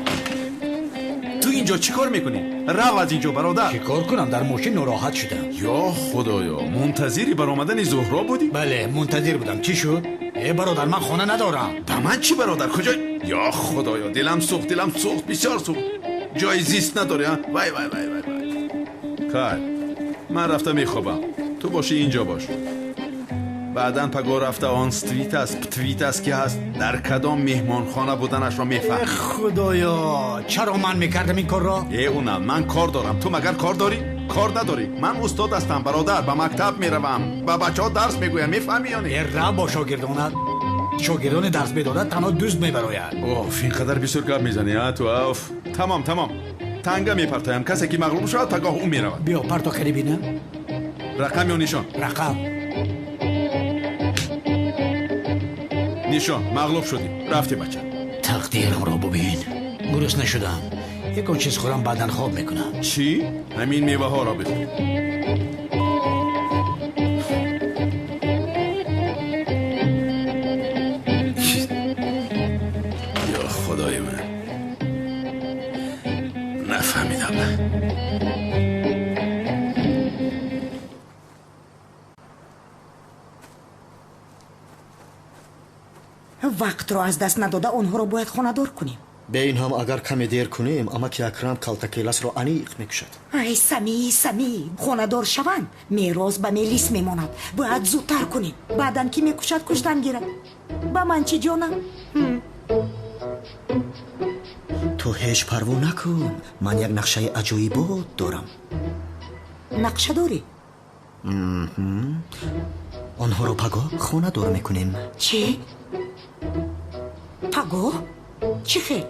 Speaker 9: تو اینجا چی کار میکنی؟ رو از اینجا برادر.
Speaker 2: چی کار کنم؟ در ماشین ناراحت شدم.
Speaker 9: یا خدایا منتظری برآمدن زهرا بودی؟
Speaker 2: بله منتظر بودم. چی شد؟ برادر من خانه ندارم.
Speaker 9: به من چی برادر؟ کجا؟ یا خدایا دلم سوخت بسیار سوخت. جای زیست نداری ها؟ وای وای وای وای خیر من رفته میخوابم، تو باشی اینجا باش. بعدن پگاه رفته آن استریت است پتویت است که هست در کدام مهمان خانه بودنش را میفهمی.
Speaker 2: خدایا چرا من میکردم این کار را؟
Speaker 9: اونم من کار دارم، تو مگر کار داری؟ کار نداری. من استاد هستم برادر، به مکتب میروم با بچه ها درس میگویم، میفهمی یا نه؟
Speaker 2: را با شاگردان درس بدادن تنها دوست میبراید.
Speaker 9: اوف اینقدر بسیار گپ میزنی ها تو. اوف تمام تنگه میپرتایم، کسی که مغلوب شد پگاه اون میرود.
Speaker 2: بیا پرتا کردی بینم.
Speaker 9: رقم یا نشان؟
Speaker 2: رقم.
Speaker 9: نشان. مغلوب شدی رفتی بچه.
Speaker 2: تقدیرم را ببین، گرسنه نشدم. یکم چیز خورم بعدن خواب میکنم.
Speaker 9: چی؟ همین میوه ها را بخور. یا خدای من نفهمیدم.
Speaker 12: وقت رو از دست نداده اونها رو باید خانه دار کنیم.
Speaker 4: به این هم اگر کمی دیر کنیم اما که اکرم کلتکیلس رو انیق میکشد.
Speaker 12: ای سمی خانه دار شوند میراث به میلیس میماند. باید زودتر کنیم، بعدن کی میکشد کشتن گیرد. با من چی جانم؟
Speaker 4: تو هیچ پروا نکن، من یک نقشه عجایبات دارم.
Speaker 12: نقشه داری؟
Speaker 4: آنها رو پگاه خانه دار میکنیم.
Speaker 12: چی؟ پگاه؟ چی خیلی؟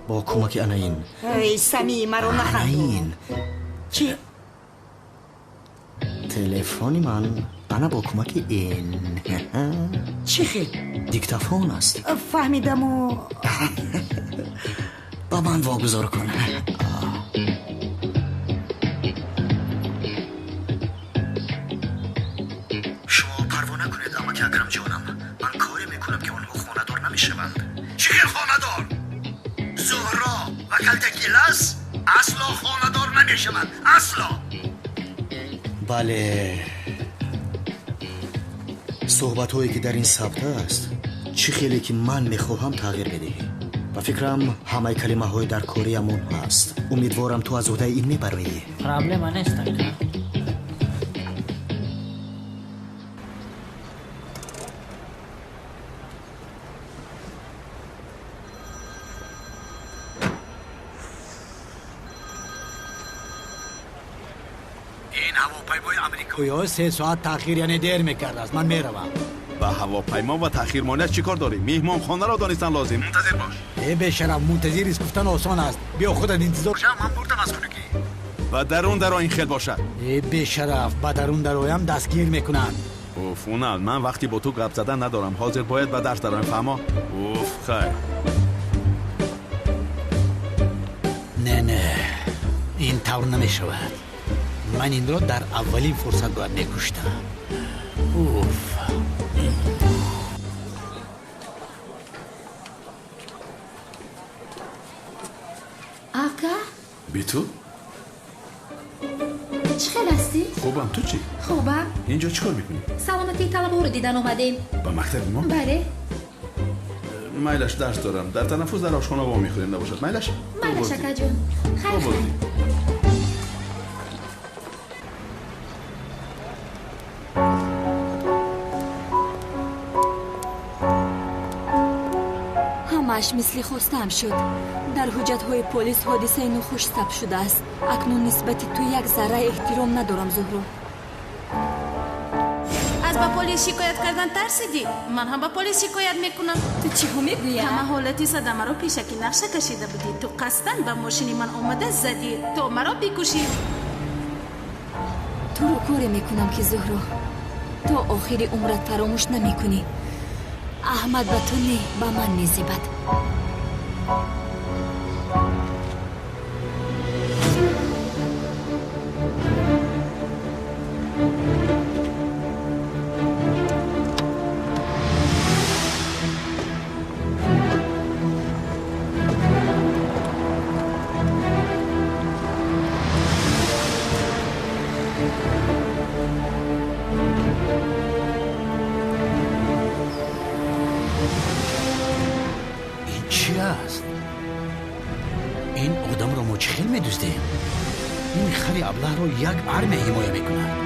Speaker 4: با کمک اناین.
Speaker 12: ای سمی مرا نخند.
Speaker 4: اناین
Speaker 12: چی؟
Speaker 4: تلفنی من انا با کمک این
Speaker 12: چی خیلی؟
Speaker 4: دیکتافون است.
Speaker 12: فهمیدم و
Speaker 4: با من واگذار کن. شما پروا نکنید اما که اکرم جانم، من کاری میکنم که آنها خانه دار نمیشوند. چی خانه دار؟ زهرا و کلتکیلس اصلا خانه دار نمیشوند، اصلا. بله صحبت هایی که در این ثبت است چی خیلی که من میخواهم تغییر بدهی و فکرم همه کلمه های در کاریمون هست. امیدوارم تو از عهده این میبری.
Speaker 7: پرابلم نیست.
Speaker 2: این هواپیمای آمریکایی 3 ساعت تاخیر یعنی دیر میکرد است. من میروم.
Speaker 9: با هواپیما و تأخیر مانع چی کار داری؟ میهمان خانه را دانستن لازم. منتظر باش.
Speaker 2: ای بشرف منتظر است گفتن آسان است. بیا خودت انتظار شم. من بردم از خونگی.
Speaker 9: و درون این خیل باشد.
Speaker 2: ای بشرف با درون درایم دستگیر میکنن.
Speaker 9: اوف اونال من وقتی با تو گپ زدن ندارم. حاضر باید به درس دارم فهما. اوف خیر.
Speaker 2: نه این طور نمی شود. من این را در اولین فرصت باید می کشتم. اوف.
Speaker 13: آقا
Speaker 9: بی تو؟
Speaker 13: چه خیلی هستی؟
Speaker 9: خوبم، تو چی؟
Speaker 13: خوبم.
Speaker 9: اینجا چیکار میکنی؟
Speaker 13: سلامتی طلبه رو دیدن اومدیم.
Speaker 9: به مکتب ما؟
Speaker 13: بله.
Speaker 9: میلش درس دارم، در تنفس در آشخانه با میخوریم نباشد. میلش؟
Speaker 13: بله شکر جون. خیلی خیلی.
Speaker 5: همش مثل خواستم شد. در حجت های پلیس حادثه نخوش ثبت شده است. اکنون نسبت تو یک ذره احترام ندارم زهرا.
Speaker 6: از با پلیس شکایت کردن ترسیدی؟ من هم با پلیس شکایت میکنم.
Speaker 5: تو چی هم میگویی؟
Speaker 6: همه حالتی صدمه رو پیشکی نقشه کشیده بودی. تو قصدن به ماشین من اومده زدی تو مرا بکشی.
Speaker 5: تو رو کاری میکنم که زهرا تا آخر عمرت فراموش نمیکنی. احمد به تو نه، به من میزیبد.
Speaker 2: چی است؟ این آدم را ما چه خیلی میدوزدیم؟ این خری ابله را یک ارم حمایه میکند.